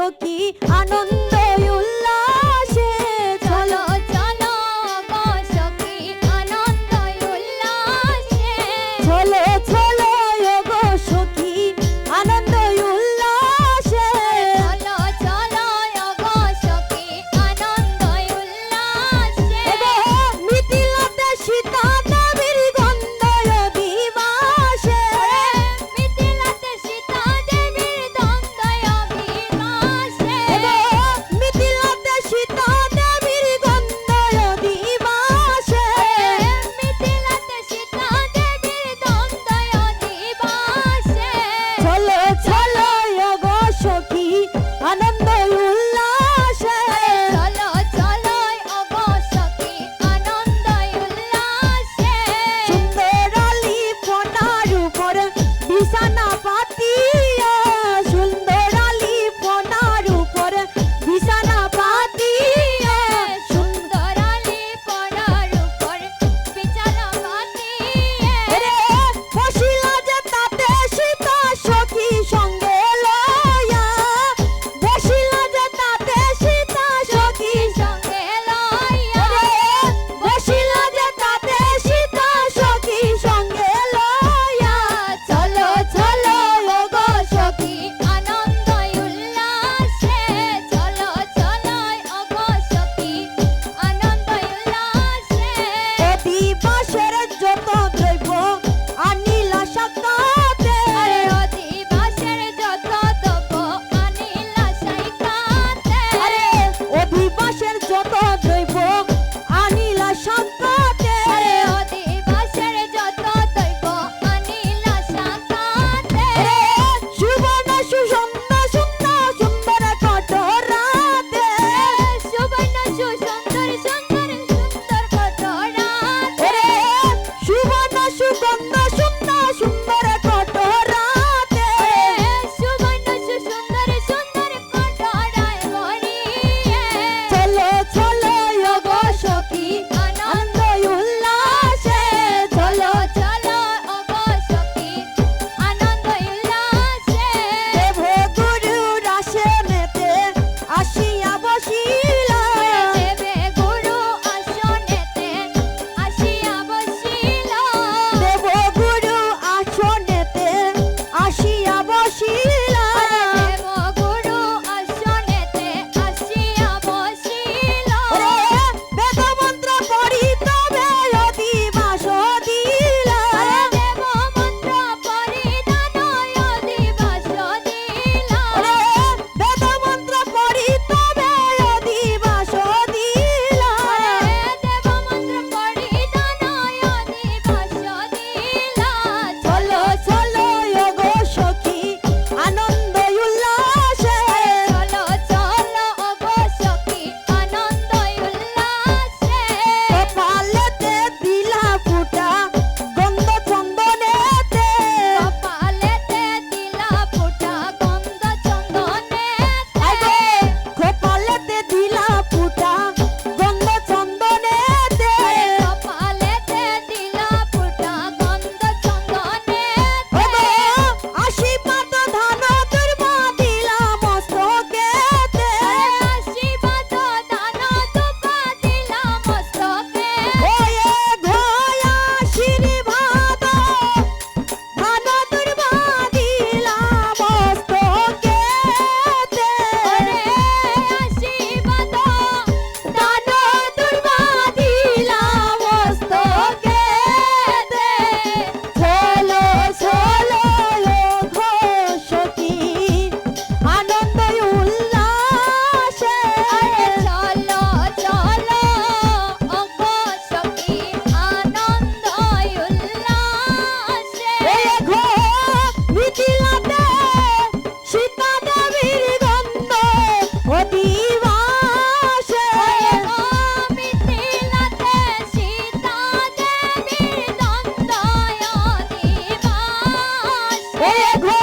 সখী আনন্দ উল্লাসে চলো চলো গো সখী আনন্দ উল্লাসে চলো চলো গো সখী আনন্দ উল্লাসে চলো চলো গো সখী আনন্দ উল্লাসে মিথিলাতে সীতা দেবীর গন্ধ অভিবাসে মিথিলাতে সীতা দেবীর দ্বন্দ্ব অভিবাসে মিথিলাতে সীতা দেবীর গন্ধ অভিবাসে মিথিলাতে সীতা দেবীর দ্বন্দ্ব অভিবাসে চলো চলো গো সখী আনন্দ উল্লাসে চলো চলো গো সখী আনন্দ উল্লাসে সুন্দরালি ফোনার উপর বিছানা পাতিয়া সুন্দরালি ফোনার উপর বিছানা পাতিয়া সুন্দরালি ফোনার উপর বিছানা পাতিয়া রে বসিলা যে তাতে সীতা সখী সঙ্গে লয়া বসিলা যে তাতে সীতা সখী সঙ্গে লয়া রে বসিলা যে তাতে সীতা সখী সঙ্গে লয়া চলো চলো গো সখী আনন্দ উল্লাসে চলো চলো গো সখী আনন্দ উল্লাসে অধিবাসের যত দ্রব্য আনিলা সাক্ষাতে অধিবাসের যত দ্রব্য আনিলা সাক্ষাতে অধিবাসের যত দ্রব্য আনিলা সাক্ষাতে অধিবাসের যত দ্রব্য আনিলা সাক্ষাতে সুবর্ণ সুসুন্দর সুন্দর সুন্দর কঠোরাতে সুবর্ণ সুসুন্দর সুন্দর সুন্দর কঠোরাতে সুবর্ণ সুগন্ধ সুন্দর সুন্দর কঠোরাতে সুবর্ণ সুসুন্দর সুন্দর কঠোরায় গড়িয়ে চলো চলো গো সখী আনন্দ উল্লাসে চলো চলো গো সখী আনন্দ উল্লাসে দেব গুরুর আসনেতে আসিয়া বসিলা দেবে গুরু আসনেতে আসিয়া বসিলা দেব গুরু আসনেতে আসিয়া বসিলা দেব গুরু আসনেতে আসিয়া বসিলা বেদ মন্ত্র পড়ি তবে অধিবাস দিলা দেব মন্ত্র পড়ি দান অধিবাস দিলা বেদ মন্ত্র পড়ি তবে অধিবাস দিলা দেব মন্ত্র পড়ি দান অধিবাস দিলা চলো চলো গো সখী আনন্দ উল্লাসে চলো চলো গো সখী আনন্দ উল্লাসে কপালেতে দিলা ফুটা গন্ধ চন্দনেতে কপালেতে দিলা ফুটা গন্ধ চন্দনেতে কপালেতে দিলা ফুটা গন্ধ চন্দনেতে কপালেতে দিলা ফুটা গন্ধ চন্দনেতে আশীর্বাদ ধান দুর্বা দিলা মস্তকেতে আশীর্বাদ ধান দুর্বা দিলা মস্তকেতে ওয়ে ঘোয়া আশীর্বাদ ধান দুর্বা দিলা মস্তকেতে আশীর্বাদ ধান দুর্বা দিলা মস্তকেতে চলো চলো গো সখী আনন্দ উল্লাসে চলো চলো গো সখী আনন্দ উল্লাসে ঘো মিথিলাতে সীতা দেবীর গন্ধ অধিবাসে মিথিলাতে সীতা দেবীর দ্বন্দ্ব অধিবাসে ঘো